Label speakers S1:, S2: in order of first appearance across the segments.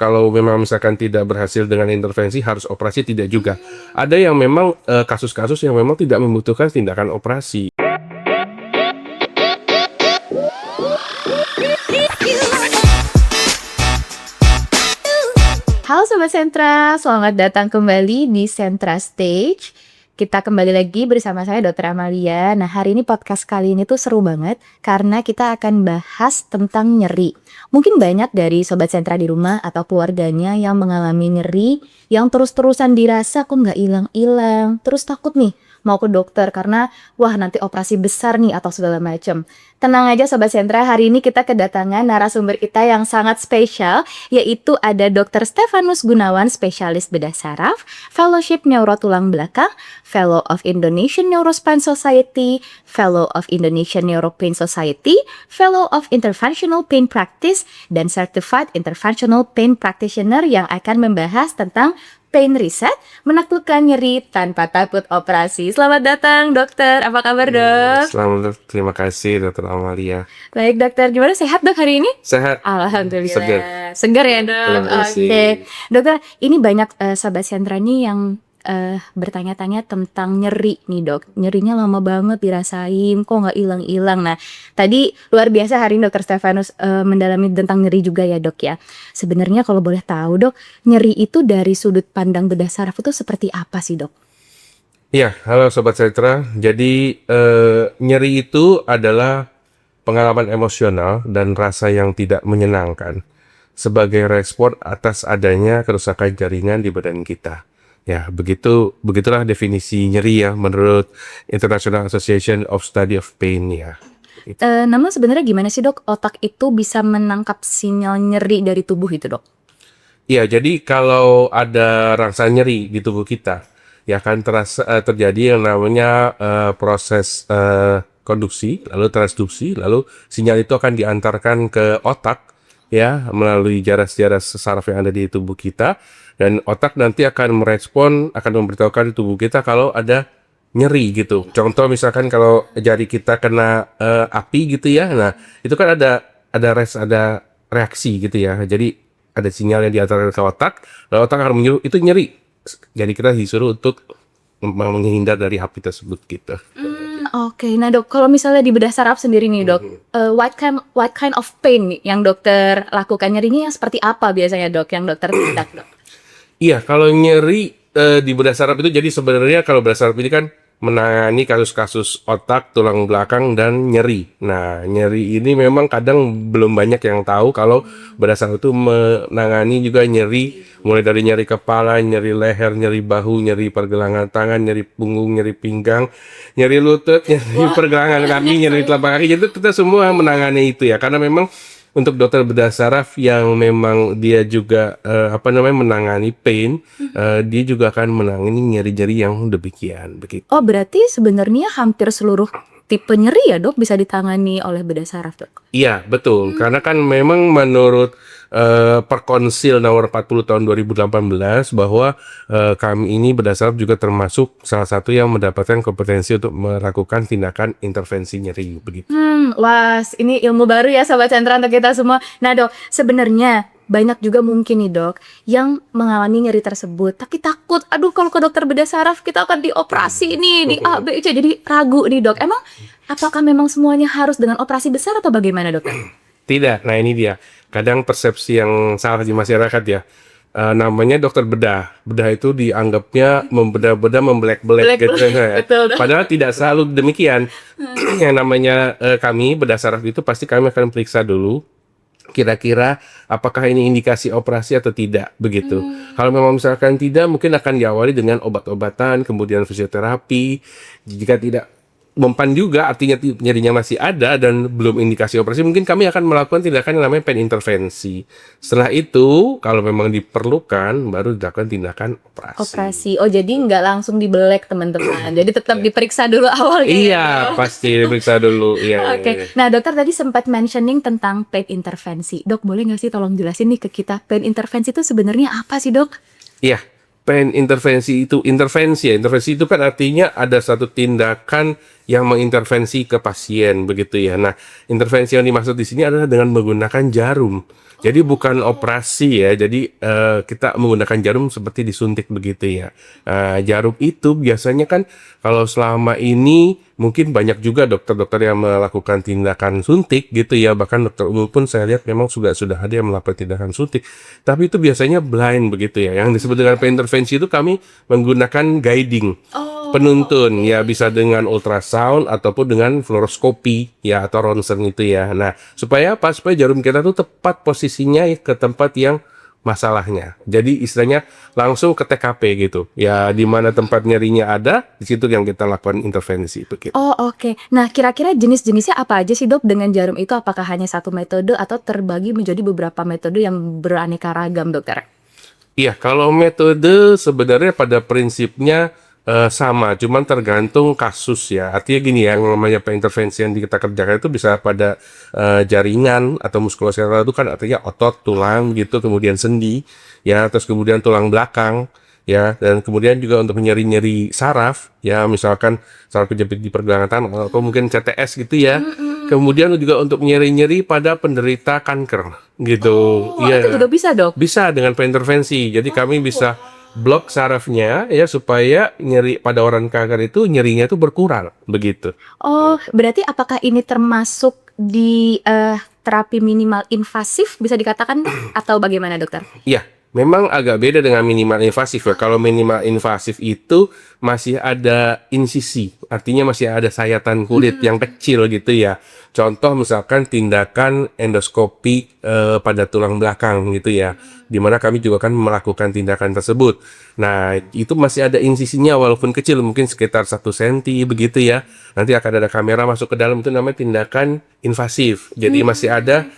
S1: kalau memang misalkan tidak berhasil dengan intervensi harus operasi, tidak juga. Ada yang memang kasus-kasus yang memang tidak membutuhkan tindakan operasi.
S2: Halo Sobat Sentra, selamat datang kembali di Sentra Stage. Kita kembali lagi bersama saya Dr. Amalia. Nah, hari ini podcast kali ini tuh seru banget karena kita akan bahas tentang nyeri. Mungkin banyak dari Sobat Sentra di rumah atau keluarganya yang mengalami nyeri yang terus-terusan dirasa kok nggak hilang-hilang. Terus takut nih mau ke dokter karena wah nanti operasi besar nih atau segala macam. Tenang aja Sobat Sentra, hari ini kita kedatangan narasumber kita yang sangat spesial, yaitu ada Dr. Stefanus Gunawan, spesialis bedah saraf, Fellowship Neuro Tulang Belakang, Fellow of Indonesian Neurospine Society, Fellow of Indonesian Neuropain Society, Fellow of Interventional Pain Practice, dan Certified Interventional Pain Practitioner yang akan membahas tentang pain reset, menaklukkan nyeri tanpa takut operasi. Selamat datang dokter, apa kabar dok?
S1: Selamat, terima kasih Dr. Amalia.
S2: Baik dokter, gimana sehat dok hari ini?
S1: Sehat.
S2: Alhamdulillah.
S1: Segar.
S2: Segar ya dok.
S1: Terima kasih.
S2: Oke. Dokter, ini banyak Sobat Sentra nih yang bertanya-tanya tentang nyeri nih dok. Nyerinya lama banget dirasain, kok nggak hilang-hilang. Nah, tadi luar biasa hari ini dokter Stefanus mendalami tentang nyeri juga ya dok ya. Sebenarnya kalau boleh tahu dok, nyeri itu dari sudut pandang bedah saraf itu seperti apa sih dok?
S1: Iya, halo Sobat Sentra. Jadi nyeri itu adalah pengalaman emosional dan rasa yang tidak menyenangkan sebagai respon atas adanya kerusakan jaringan di badan kita. Ya, begitulah definisi nyeri ya menurut International Association of Study of Pain ya.
S2: Namun sebenarnya gimana sih dok, otak itu bisa menangkap sinyal nyeri dari tubuh itu dok?
S1: Iya, jadi kalau ada rasa nyeri di tubuh kita, ya akan terjadi yang namanya proses konduksi, lalu transduksi, lalu sinyal itu akan diantarkan ke otak ya melalui jaras-jaras saraf yang ada di tubuh kita, dan otak nanti akan merespon, akan memberitahukan di tubuh kita kalau ada nyeri gitu. Contoh misalkan kalau jari kita kena api gitu ya, nah itu kan ada reaksi gitu ya. Jadi ada sinyal yang diantarkan ke otak, lalu otak akan menyuruh itu nyeri. Jadi kita disuruh untuk menghindar dari api tersebut gitu.
S2: Oke, nah dok, kalau misalnya di bedah saraf sendiri nih dok, what kind of pain nih yang dokter lakukan, nyerinya yang seperti apa biasanya dok, yang dokter tindak dok?
S1: Iya, kalau nyeri di bedah saraf itu, jadi sebenarnya kalau bedah saraf ini kan menangani kasus-kasus otak, tulang belakang, dan nyeri. Nah, nyeri ini memang kadang belum banyak yang tahu kalau bedah saraf itu menangani juga nyeri, mulai dari nyeri kepala, nyeri leher, nyeri bahu, nyeri pergelangan tangan, nyeri punggung, nyeri pinggang, nyeri lutut, nyeri pergelangan kaki, nyeri telapak kaki. Jadi kita semua menangani itu ya, karena memang untuk dokter bedah saraf yang memang dia juga menangani pain, dia juga akan menangani nyeri-nyeri yang demikian begitu.
S2: Oh, berarti sebenarnya hampir seluruh tipe nyeri ya dok bisa ditangani oleh bedah saraf dok?
S1: Iya, betul. Karena kan memang menurut Perkonsil nomor 40 tahun 2018 bahwa kami ini bedah saraf juga termasuk salah satu yang mendapatkan kompetensi untuk melakukan tindakan intervensi nyeri begitu.
S2: Wah, ini ilmu baru ya Sobat Sentra untuk kita semua. Nah dok, sebenarnya banyak juga mungkin nih dok yang mengalami nyeri tersebut tapi takut, aduh kalau ke dokter bedah saraf kita akan dioperasi nih di A, B, C, jadi ragu nih dok. Emang apakah memang semuanya harus dengan operasi besar atau bagaimana dokter?
S1: Tidak, nah ini dia. Kadang persepsi yang salah di masyarakat ya. Namanya dokter bedah. Bedah itu dianggapnya membedah-bedah, membelek-belek gitu ya.
S2: Betul,
S1: Padahal tidak selalu demikian. Yang namanya kami bedah saraf itu pasti kami akan periksa dulu kira-kira apakah ini indikasi operasi atau tidak begitu. Kalau memang misalkan tidak, mungkin akan diawali dengan obat-obatan, kemudian fisioterapi. Jika tidak mempan juga, artinya nyerinya masih ada dan belum indikasi operasi, mungkin kami akan melakukan tindakan yang namanya pain intervensi. Setelah itu, kalau memang diperlukan, baru dilakukan tindakan operasi.
S2: Oh, jadi nggak langsung dibelek teman-teman. Jadi tetap diperiksa dulu awalnya.
S1: Iya, pasti diperiksa dulu. Iya.
S2: Oke. Nah, dokter tadi sempat mentioning tentang pain intervensi. Dok, boleh nggak sih tolong jelasin nih ke kita, pain intervensi itu sebenarnya apa sih, dok?
S1: Iya, pain intervensi itu intervensi ya. Intervensi itu kan artinya ada satu tindakan yang mengintervensi ke pasien begitu ya. Nah, intervensi yang dimaksud di sini adalah dengan menggunakan jarum. Jadi bukan operasi ya, jadi kita menggunakan jarum seperti disuntik begitu ya. Jarum itu biasanya kan kalau selama ini mungkin banyak juga dokter-dokter yang melakukan tindakan suntik gitu ya, bahkan dokter umum pun saya lihat memang sudah ada yang melakukan tindakan suntik. Tapi itu biasanya blind begitu ya. Yang disebut dengan intervensi itu kami menggunakan guiding. Penuntun ya, bisa dengan ultrasound ataupun dengan fluoroskopi ya, atau ronsen itu ya. Nah, supaya apa? Supaya jarum kita tuh tepat posisinya ke tempat yang masalahnya. Jadi istilahnya langsung ke TKP gitu. Ya, di mana tempat nyerinya ada, di situ yang kita lakukan intervensi begitu.
S2: Oh, oke. Nah, kira-kira jenis-jenisnya apa aja sih, Dok, dengan jarum itu? Apakah hanya satu metode atau terbagi menjadi beberapa metode yang beraneka ragam, Dokter?
S1: Iya, kalau metode sebenarnya pada prinsipnya sama, cuman tergantung kasus ya. Artinya gini ya, yang namanya intervensi yang kita kerjakan itu bisa pada jaringan atau muskuloskeletal, itu kan artinya otot, tulang gitu, kemudian sendi ya, terus kemudian tulang belakang ya, dan kemudian juga untuk nyeri-nyeri saraf ya, misalkan saraf kejepit di pergelangan tangan atau mungkin CTS gitu ya. Kemudian juga untuk nyeri-nyeri pada penderita kanker gitu.
S2: Oh, itu juga bisa, Dok?
S1: Bisa dengan intervensi. Jadi kami bisa blok sarafnya ya, supaya nyeri pada orang kanker itu nyerinya itu berkurang begitu.
S2: Oh, berarti apakah ini termasuk di terapi minimal invasif bisa dikatakan, Dok? Atau bagaimana, Dokter?
S1: Iya, memang agak beda dengan minimal invasif ya. Kalau minimal invasif itu masih ada insisi, artinya masih ada sayatan kulit yang kecil gitu ya. Contoh misalkan tindakan endoskopi pada tulang belakang gitu ya, dimana kami juga kan melakukan tindakan tersebut. Nah, itu masih ada insisinya walaupun kecil, mungkin sekitar 1 senti begitu ya. Nanti akan ada kamera masuk ke dalam, itu namanya tindakan invasif. Jadi masih ada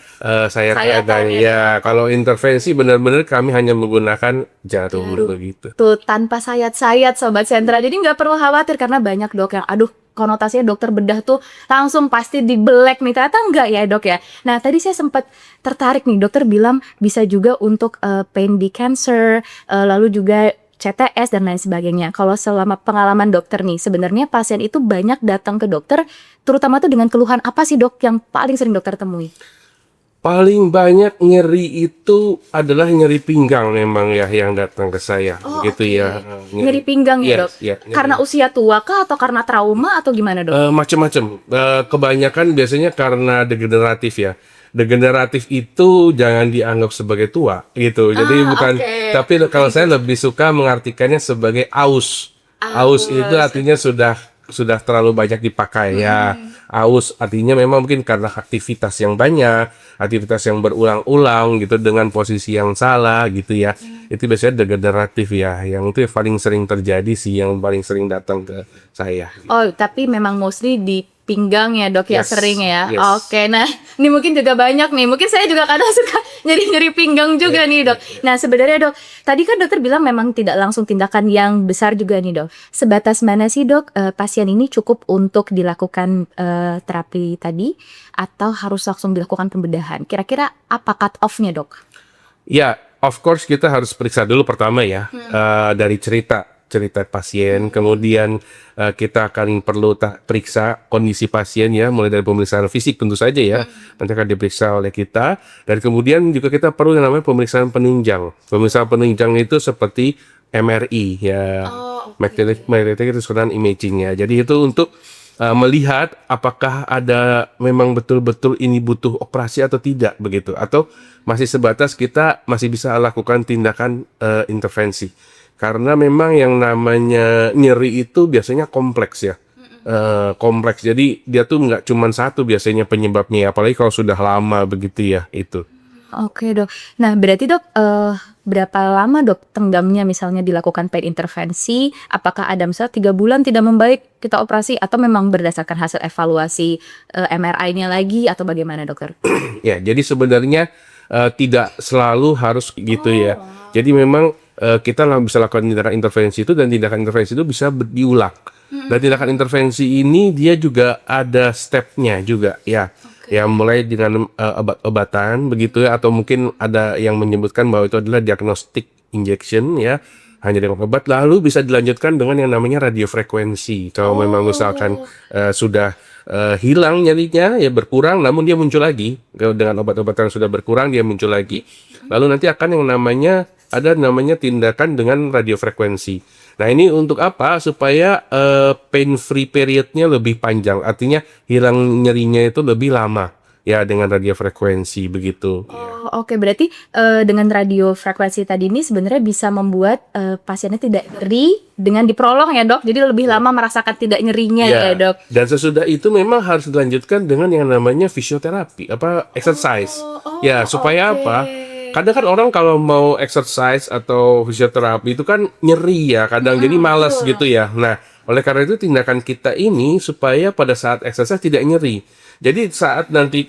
S1: sayatan ya. Kalau intervensi benar-benar kami hanya menggunakan jarum begitu.
S2: Tuh, tanpa sayat-sayat, Sobat Sentra. Jadi nggak perlu khawatir karena banyak, Dok, yang aduh, konotasinya dokter bedah tuh langsung pasti dibelek nih. Ternyata enggak ya, Dok ya. Nah, tadi saya sempat tertarik nih, dokter bilang bisa juga untuk pain di cancer, lalu juga CTS dan lain sebagainya. Kalau selama pengalaman dokter nih, sebenarnya pasien itu banyak datang ke dokter, terutama tuh dengan keluhan apa sih, Dok, yang paling sering dokter temui?
S1: Paling banyak nyeri itu adalah nyeri pinggang memang ya, yang datang ke saya gitu ya.
S2: Nyeri pinggang ya, Dok?
S1: Iya, nyeri.
S2: Karena usia tua kah atau karena trauma atau gimana, Dok?
S1: Macam-macam. Kebanyakan biasanya karena degeneratif ya. Degeneratif itu jangan dianggap sebagai tua gitu. Jadi bukan, tapi kalau saya lebih suka mengartikannya sebagai aus. Aus itu artinya sudah terlalu banyak dipakai ya. Aus artinya memang mungkin karena aktivitas yang banyak, aktivitas yang berulang-ulang gitu dengan posisi yang salah gitu ya. Itu biasanya degeneratif ya. Yang itu paling sering terjadi sih, yang paling sering datang ke saya.
S2: Oh, tapi memang mostly di pinggang ya, Dok, ya,
S1: Yes,
S2: sering ya.
S1: yes.
S2: Oke, nah ini mungkin juga banyak nih. Mungkin saya juga kadang suka nyeri-nyeri pinggang juga nih, Dok. Nah, sebenarnya, Dok, tadi kan dokter bilang memang tidak langsung tindakan yang besar juga nih, Dok. Sebatas mana sih, Dok, pasien ini cukup untuk dilakukan terapi tadi atau harus langsung dilakukan pembedahan? Kira-kira apa cut off-nya, Dok?
S1: Ya, of course kita harus periksa dulu pertama ya, dari cerita pasien, kemudian kita akan perlu periksa kondisi pasien ya, mulai dari pemeriksaan fisik tentu saja ya, nanti akan diperiksa oleh kita, dan kemudian juga kita perlu yang namanya pemeriksaan penunjang. Pemeriksaan penunjang itu seperti MRI ya, magnetic resonance imaging ya. Jadi itu untuk melihat apakah ada memang betul-betul ini butuh operasi atau tidak begitu, atau masih sebatas kita masih bisa lakukan tindakan intervensi. Karena memang yang namanya nyeri itu biasanya kompleks ya. Kompleks, jadi dia tuh nggak cuma satu biasanya penyebabnya ya, apalagi kalau sudah lama begitu ya itu.
S2: Oke, Dok. Nah, berarti, Dok, berapa lama, Dok, tenggamnya misalnya dilakukan pain intervensi? Apakah ada misalnya 3 bulan tidak membaik kita operasi, atau memang berdasarkan hasil evaluasi MRI-nya lagi, atau bagaimana, Dokter?
S1: Ya, jadi sebenarnya tidak selalu harus gitu ya. Jadi memang kita bisa lakukan tindakan intervensi itu, dan tindakan intervensi itu bisa diulang. Dan tindakan intervensi ini dia juga ada stepnya juga ya. Ya, mulai dengan obat-obatan begitu ya, atau mungkin ada yang menyebutkan bahwa itu adalah diagnostic injection ya, hanya dengan obat, lalu bisa dilanjutkan dengan yang namanya radiofrekuensi. Kalau memang misalkan sudah hilang nyerinya, ya berkurang, namun dia muncul lagi. Dengan obat-obatan yang sudah berkurang, dia muncul lagi. Lalu nanti akan ada namanya tindakan dengan radiofrekuensi. Nah, ini untuk apa? Supaya pain free periodnya lebih panjang. Artinya hilang nyerinya itu lebih lama. Ya, dengan radiofrekuensi begitu.
S2: Oh, oke. Berarti dengan radiofrekuensi tadi ini sebenarnya bisa membuat pasiennya tidak nyeri dengan diprolong ya dok. Jadi lebih lama merasakan tidak nyerinya ya dok.
S1: Dan sesudah itu memang harus dilanjutkan dengan yang namanya fisioterapi, exercise. Supaya apa? Kadang kan orang kalau mau exercise atau fisioterapi itu kan nyeri ya, kadang jadi malas gitu ya. Nah, oleh karena itu tindakan kita ini supaya pada saat exercise tidak nyeri. Jadi saat nanti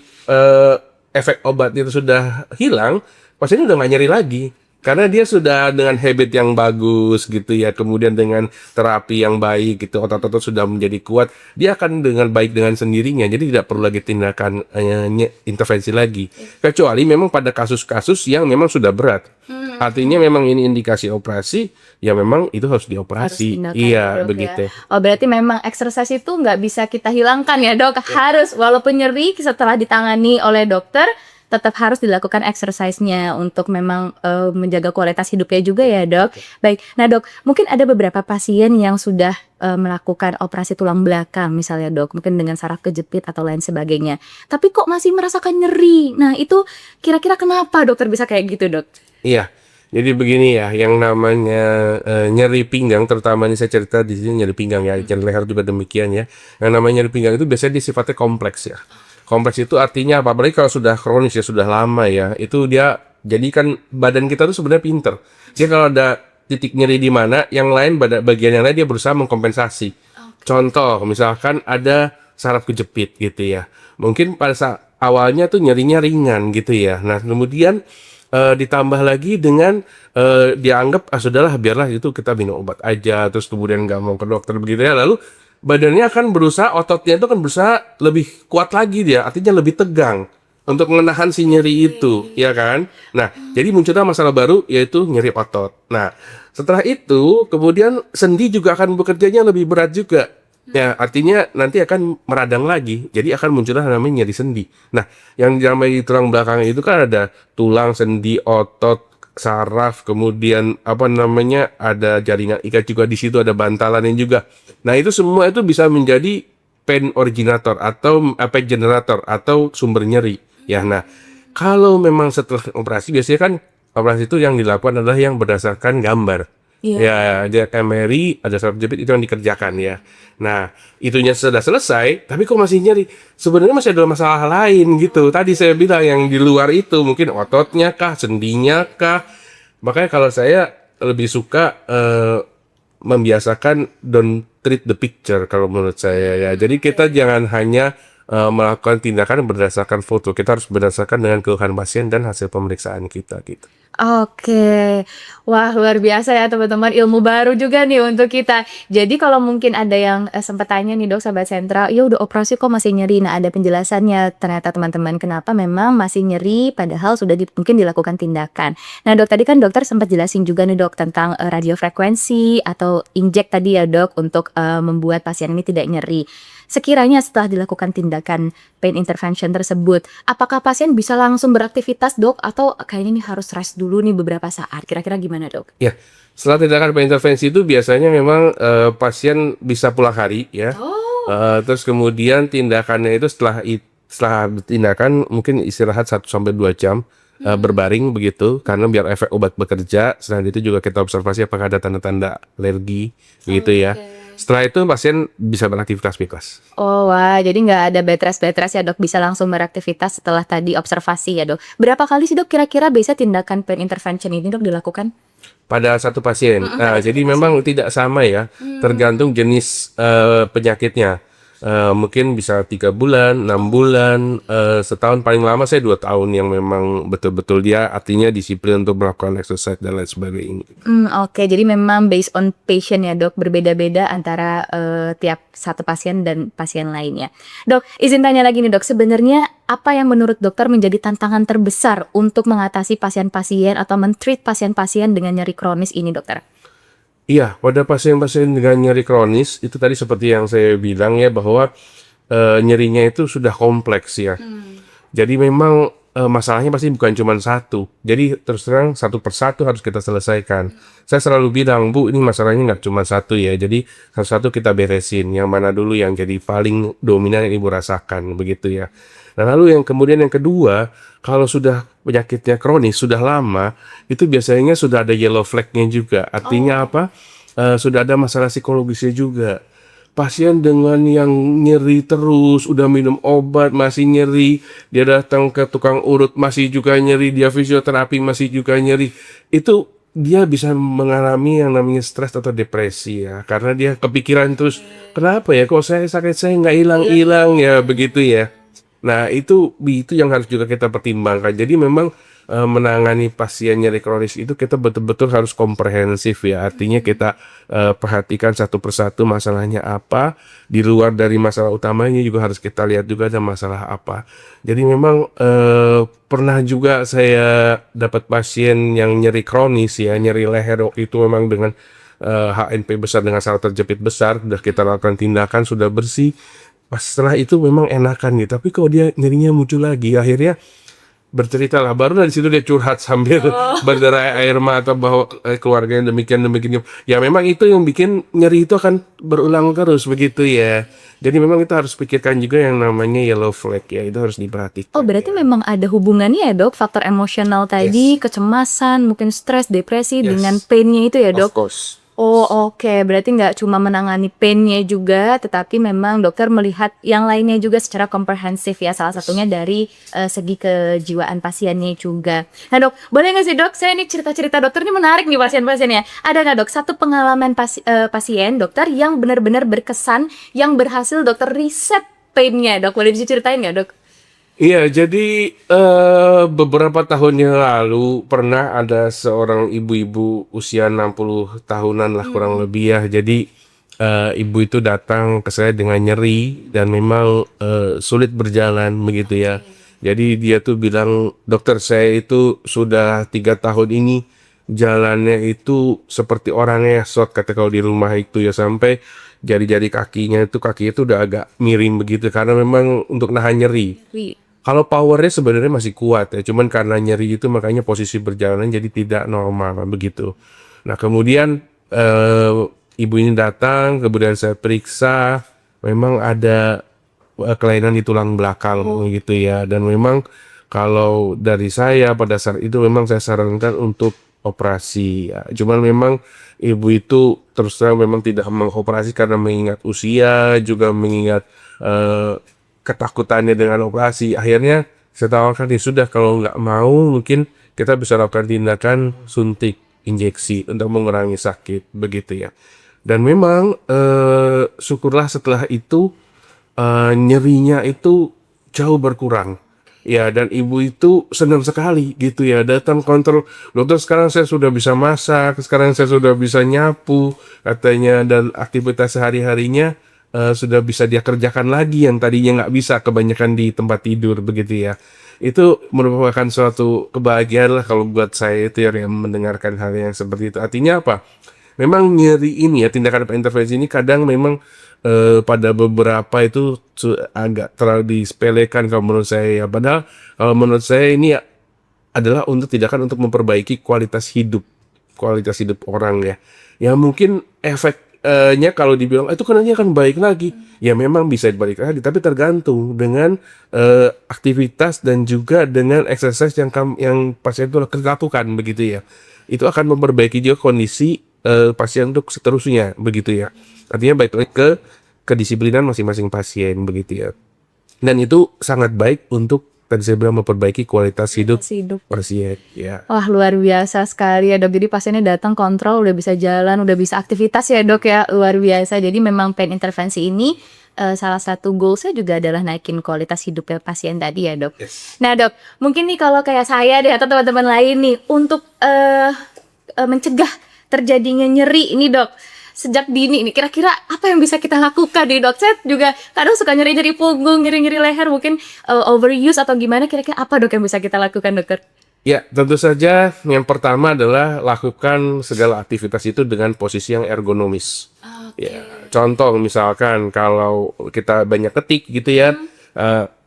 S1: efek obat itu sudah hilang, pasiennya udah nggak nyeri lagi. Karena dia sudah dengan habit yang bagus gitu ya, kemudian dengan terapi yang baik gitu, otot-otot sudah menjadi kuat, dia akan dengan baik dengan sendirinya. Jadi tidak perlu lagi tindakan intervensi lagi. Kecuali memang pada kasus-kasus yang memang sudah berat. Artinya memang ini indikasi operasi, ya memang itu harus dioperasi. Iya, begitu.
S2: Oh, berarti memang exercise itu nggak bisa kita hilangkan ya dok. Harus walaupun nyeri setelah ditangani oleh dokter, tetap harus dilakukan exercise-nya untuk memang menjaga kualitas hidupnya juga ya dok. Baik, nah dok, mungkin ada beberapa pasien yang sudah melakukan operasi tulang belakang misalnya dok, mungkin dengan saraf kejepit atau lain sebagainya. Tapi kok masih merasakan nyeri? Nah itu kira-kira kenapa dokter bisa kayak gitu dok?
S1: Iya, jadi begini ya, yang namanya nyeri pinggang, terutama ini saya cerita di sini nyeri pinggang ya, nyeri leher juga demikian ya. Yang namanya nyeri pinggang itu biasanya dia sifatnya kompleks ya. Kompleks itu artinya apa? Apalagi kalau sudah kronis ya, sudah lama ya, itu dia jadikan badan kita tuh sebenarnya pinter. Dia kalau ada titik nyeri di mana, yang lain bagian yang lain dia berusaha mengkompensasi. Contoh, misalkan ada saraf kejepit gitu ya. Mungkin pada saat awalnya tuh nyerinya ringan gitu ya. Nah, kemudian ditambah lagi dengan dianggap sudahlah biarlah itu kita minum obat aja, terus kemudian nggak mau ke dokter begitu ya. Lalu badannya akan berusaha, ototnya itu kan berusaha lebih kuat lagi dia, artinya lebih tegang untuk menahan si nyeri itu, ya kan? Nah, jadi munculnya masalah baru yaitu nyeri otot. Nah, setelah itu kemudian sendi juga akan bekerjanya lebih berat juga. Ya, artinya nanti akan meradang lagi. Jadi akan munculnya namanya nyeri sendi. Nah, yang namanya tulang belakang itu kan ada tulang, sendi, otot, saraf, kemudian ada jaringan ikat juga di situ, ada bantalannya juga. Nah, itu semua itu bisa menjadi pain originator atau pain generator atau sumber nyeri. Ya, nah, kalau memang setelah operasi biasanya kan operasi itu yang dilakukan adalah yang berdasarkan gambar. Ya, ada MRI, ada saraf jepit itu yang dikerjakan ya. Nah, itunya sudah selesai, tapi kok masih nyeri? Sebenarnya masih ada masalah lain gitu. Tadi saya bilang yang di luar itu mungkin ototnya kah, sendinya kah. Makanya kalau saya lebih suka membiasakan don't treat the picture kalau menurut saya ya. Jadi kita jangan hanya melakukan tindakan berdasarkan foto. Kita harus berdasarkan dengan keluhan pasien dan hasil pemeriksaan kita gitu.
S2: Oke, wah luar biasa ya teman-teman, ilmu baru juga nih untuk kita. Jadi kalau mungkin ada yang sempat tanya nih dok, sahabat sentral, ya udah operasi kok masih nyeri. Nah ada penjelasannya ternyata teman-teman kenapa memang masih nyeri padahal sudah mungkin dilakukan tindakan. Nah dok, tadi kan dokter sempat jelasin juga nih dok tentang radiofrekuensi atau injek tadi ya dok untuk membuat pasien ini tidak nyeri. Sekiranya setelah dilakukan tindakan pain intervention tersebut, apakah pasien bisa langsung beraktivitas dok atau kayaknya ini harus rest dulu nih beberapa saat? Kira-kira gimana dok?
S1: Ya, setelah tindakan pain intervensi itu biasanya memang pasien bisa pulang hari ya. Terus kemudian tindakannya itu setelah tindakan mungkin istirahat 1-2 jam berbaring begitu, karena biar efek obat bekerja. Selain itu juga kita observasi apakah ada tanda-tanda alergi gitu ya. Setelah itu pasien bisa beraktivitas bebas.
S2: Oh wah, jadi nggak ada bed rest ya dok, bisa langsung beraktivitas setelah tadi observasi ya dok. Berapa kali sih dok kira-kira bisa tindakan pain intervention ini dok dilakukan?
S1: Pada satu pasien. Nah, jadi memang tidak sama ya, tergantung jenis penyakitnya. Mungkin bisa 3 bulan, 6 bulan, setahun, paling lama saya 2 tahun yang memang betul-betul dia artinya disiplin untuk melakukan exercise dan lain sebagainya.
S2: Oke, jadi memang based on patient ya dok, berbeda-beda antara tiap satu pasien dan pasien lainnya. Dok, izin tanya lagi nih dok, sebenarnya apa yang menurut dokter menjadi tantangan terbesar untuk mengatasi pasien-pasien atau men-treat pasien-pasien dengan nyeri kronis ini dokter?
S1: Iya, pada pasien-pasien dengan nyeri kronis itu tadi seperti yang saya bilang ya, bahwa nyerinya itu sudah kompleks ya. Jadi memang masalahnya pasti bukan cuma satu. Jadi terus terang satu persatu harus kita selesaikan. Saya selalu bilang, Bu, ini masalahnya nggak cuma satu ya. Jadi satu-satu kita beresin. Yang mana dulu yang jadi paling dominan yang Ibu rasakan, begitu ya. Nah lalu yang kemudian yang kedua, kalau sudah penyakitnya kronis, sudah lama, itu biasanya sudah ada yellow flag-nya juga. Artinya apa? Sudah ada masalah psikologisnya juga. Pasien dengan yang nyeri terus, udah minum obat masih nyeri, dia datang ke tukang urut masih juga nyeri, dia fisioterapi masih juga nyeri, itu dia bisa mengalami yang namanya stres atau depresi ya, karena dia kepikiran terus, kenapa ya kok saya sakit saya nggak hilang-hilang ya, begitu ya. Nah itu yang harus juga kita pertimbangkan. Jadi memang menangani pasien nyeri kronis itu kita betul-betul harus komprehensif ya. Artinya kita perhatikan satu persatu masalahnya apa. Di luar dari masalah utamanya juga harus kita lihat juga ada masalah apa. Jadi memang pernah juga saya dapat pasien yang nyeri kronis ya, nyeri leher itu memang dengan HNP besar dengan sel terjepit besar. Sudah kita lakukan tindakan, sudah bersih. Pas setelah itu memang enakan gitu, tapi kalau dia nyerinya muncul lagi, akhirnya bercerita lah, baru dari situ dia curhat sambil berderai air mata bahwa keluarganya demikian. Ya memang itu yang bikin nyeri itu akan berulang terus begitu ya. Jadi memang kita harus pikirkan juga yang namanya yellow flag ya, itu harus diperhatikan.
S2: Oh, berarti
S1: ya.
S2: memang ada hubungannya ya dok, faktor emosional tadi, kecemasan, mungkin stres, depresi dengan pain-nya itu ya dok?
S1: Of course.
S2: Oh oke, berarti nggak cuma menangani pain-nya juga, tetapi memang dokter melihat yang lainnya juga secara komprehensif ya, salah satunya dari segi kejiwaan pasiennya juga. Nah dok, boleh nggak sih dok, saya ini cerita-cerita dokter ini menarik nih pasien-pasiennya. Ada nggak dok satu pengalaman pasien dokter yang benar-benar berkesan, yang berhasil dokter riset pain-nya dok, boleh diceritain nggak dok?
S1: Iya, jadi beberapa tahun yang lalu pernah ada seorang ibu-ibu usia 60 tahunan lah kurang lebih ya. Jadi ibu itu datang ke saya dengan nyeri dan memang sulit berjalan begitu ya. Jadi dia tuh bilang, dokter saya itu sudah 3 tahun ini jalannya itu seperti orangnya short, kata kalau di rumah itu ya, sampai jari-jari kakinya itu udah agak miring begitu karena memang untuk nahan nyeri. Kalau powernya sebenarnya masih kuat ya, cuman karena nyeri itu makanya posisi berjalan jadi tidak normal begitu. Nah kemudian ibu ini datang, kemudian saya periksa, memang ada kelainan di tulang belakang gitu ya. Dan memang kalau dari saya pada saat itu memang saya sarankan untuk operasi ya. Cuman memang ibu itu terus terang memang tidak mengoperasi karena mengingat usia, juga mengingat ketakutannya dengan operasi. Akhirnya saya tawarkan, ya sudah kalau nggak mau mungkin kita bisa lakukan tindakan suntik injeksi untuk mengurangi sakit begitu ya. Dan memang syukurlah setelah itu nyerinya itu jauh berkurang. Ya, dan ibu itu senang sekali gitu ya, datang kontrol, dokter sekarang saya sudah bisa masak, sekarang saya sudah bisa nyapu katanya, dan aktivitas sehari-harinya sudah bisa dia kerjakan lagi yang tadinya nggak bisa, kebanyakan di tempat tidur begitu ya. Itu merupakan suatu kebahagiaan lah kalau buat saya itu yang mendengarkan hal yang seperti itu. Artinya apa? Memang nyeri ini ya, tindakan intervensi ini kadang memang pada beberapa itu agak terlalu disepelekan kalau menurut saya ya. Padahal kalau menurut saya ini adalah untuk tindakan untuk memperbaiki kualitas hidup orang ya. Ya mungkin efeknya kalau dibilang itu kan nanti akan baik lagi, ya memang bisa balik lagi, tapi tergantung dengan aktivitas dan juga dengan exercise yang pasien itu lakukan begitu ya. Itu akan memperbaiki juga kondisi pasien untuk seterusnya begitu ya. Artinya baik lagi ke kedisiplinan masing-masing pasien begitu ya. Dan itu sangat baik untuk tadi saya bilang memperbaiki kualitas hidup pasien ya.
S2: Wah luar biasa sekali ya dok, jadi pasiennya datang kontrol, udah bisa jalan, udah bisa aktivitas ya dok ya, luar biasa. Jadi memang pain intervensi ini salah satu goalsnya juga adalah naikin kualitas hidupnya pasien tadi ya dok. Nah dok, mungkin nih kalau kayak saya deh atau teman-teman lain nih, untuk mencegah terjadinya nyeri ini dok sejak dini ini, kira-kira apa yang bisa kita lakukan nih dok? Saya juga kadang suka nyeri-nyeri punggung, nyeri-nyeri leher, mungkin overuse atau gimana, kira-kira apa dok yang bisa kita lakukan dokter?
S1: Ya, tentu saja yang pertama adalah lakukan segala aktivitas itu dengan posisi yang ergonomis.
S2: Oke.
S1: Ya, contoh misalkan kalau kita banyak ketik gitu ya,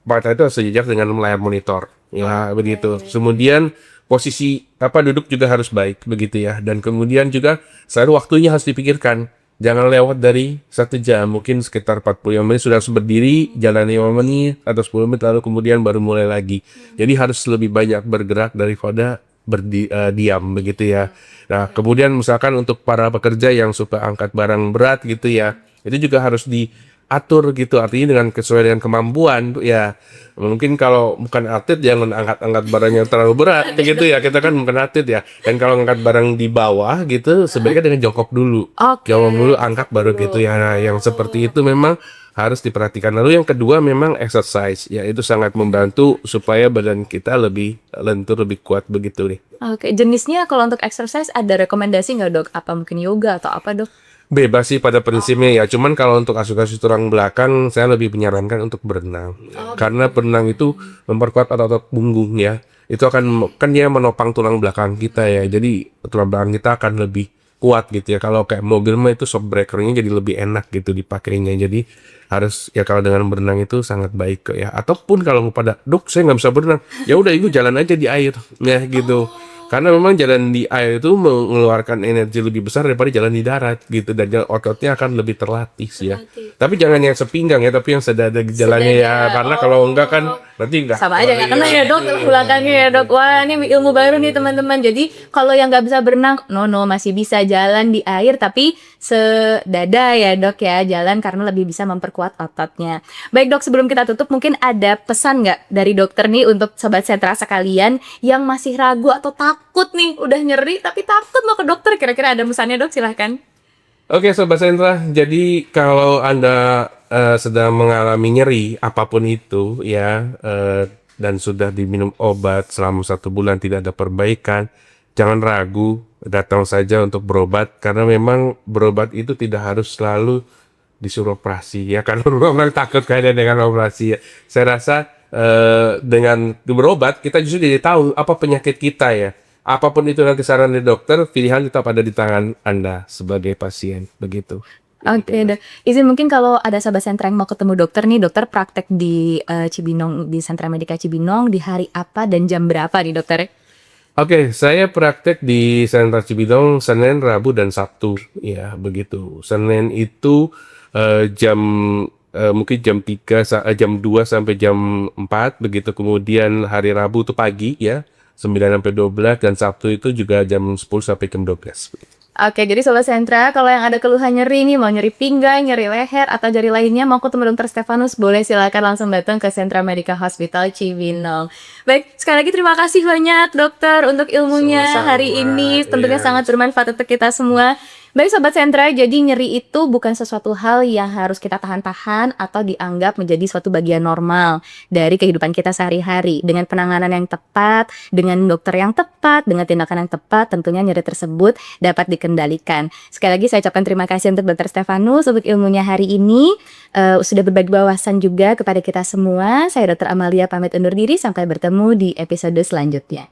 S1: mata itu harus sejajar dengan layar monitor. Ya, begitu. Kemudian posisi duduk juga harus baik begitu ya. Dan kemudian juga selalu waktunya harus dipikirkan. Jangan lewat dari 1 jam, mungkin sekitar 45 menit sudah harus berdiri, jalan 5 menit atau 10 menit lalu kemudian baru mulai lagi. Jadi harus lebih banyak bergerak daripada diam begitu ya. Nah, kemudian misalkan untuk para pekerja yang suka angkat barang berat gitu ya, itu juga harus diatur gitu, artinya dengan sesuai dengan kemampuan ya. Mungkin kalau bukan atlet jangan angkat-angkat barang yang terlalu berat gitu ya. Kita kan bukan atlet ya. Dan kalau angkat barang di bawah gitu sebaiknya dengan jongkok dulu.
S2: Oke.
S1: Jongkok dulu angkat baru gitu ya. Nah, yang seperti itu memang harus diperhatikan. Lalu yang kedua memang exercise ya, itu sangat membantu supaya badan kita lebih lentur, lebih kuat begitu nih.
S2: Oke, jenisnya kalau untuk exercise ada rekomendasi nggak dok? Apa mungkin yoga atau apa dok?
S1: Bebas sih pada prinsipnya ya. Cuman kalau untuk asuransi tulang belakang saya lebih menyarankan untuk berenang. Karena berenang itu memperkuat otot punggung ya. Itu kan dia menopang tulang belakang kita ya. Jadi tulang belakang kita akan lebih kuat gitu ya. Kalau kayak mobil mah itu shock breakernya jadi lebih enak gitu dipakainya. Jadi harus ya, kalau dengan berenang itu sangat baik kok ya. Ataupun kalau pada dok saya nggak bisa berenang, ya udah itu jalan aja di air ya gitu. Karena memang jalan di air itu mengeluarkan energi lebih besar daripada jalan di darat gitu, dan ototnya akan lebih terlatih sih ya. Tapi jangan yang sepinggang ya, tapi yang sedada jalannya ya, karena kalau enggak kan nanti enggak.
S2: Sama aja nggak kena ya dok belakangnya ya dok. Wah ini ilmu baru nih teman-teman. Jadi kalau yang nggak bisa berenang, no masih bisa jalan di air tapi sedada ya dok ya, jalan karena lebih bisa memperkuat ototnya. Baik dok, sebelum kita tutup mungkin ada pesan nggak dari dokter nih untuk sobat sentra sekalian yang masih ragu atau takut nih udah nyeri tapi takut mau ke dokter, kira-kira ada pesannya dok, silahkan.
S1: Oke Sobat Sentra, jadi kalau Anda sedang mengalami nyeri apapun itu ya, dan sudah diminum obat selama 1 bulan tidak ada perbaikan, jangan ragu, datang saja untuk berobat, karena memang berobat itu tidak harus selalu disuruh operasi ya, karena orang takut kayaknya dengan operasi ya. Saya rasa dengan berobat kita justru jadi tahu apa penyakit kita ya. Apapun itu nanti saran dari dokter, pilihan tetap ada di tangan Anda sebagai pasien, begitu.
S2: Oke dok, izin mungkin kalau ada sahabat sentra yang mau ketemu dokter nih, dokter praktek di Cibinong, di Sentra Medika Cibinong di hari apa dan jam berapa nih dokter?
S1: Oke, saya praktek di Sentra Cibinong Senin, Rabu, dan Sabtu, ya begitu. Senin itu mungkin jam 2 sampai jam 4 begitu. Kemudian hari Rabu itu pagi ya, 9 sampai 12, dan Sabtu itu juga jam 10 sampai jam 12.
S2: Oke, jadi Sobat Sentra, kalau yang ada keluhan nyeri nih, mau nyeri pinggang, nyeri leher, atau jari lainnya, mau ketemu Dokter Stefanus, boleh silakan langsung datang ke Sentra Medika Hospital Cibinong. Baik, sekali lagi terima kasih banyak dokter untuk ilmunya hari ini. Tentunya sangat bermanfaat untuk kita semua. Baik Sobat Sentra, jadi nyeri itu bukan sesuatu hal yang harus kita tahan-tahan atau dianggap menjadi suatu bagian normal dari kehidupan kita sehari-hari. Dengan penanganan yang tepat, dengan dokter yang tepat, dengan tindakan yang tepat, tentunya nyeri tersebut dapat dikendalikan. Sekali lagi saya ucapkan terima kasih untuk Dokter Stefanus untuk ilmunya hari ini. Sudah berbagi wawasan juga kepada kita semua. Saya Dr. Amalia pamit undur diri, sampai bertemu di episode selanjutnya.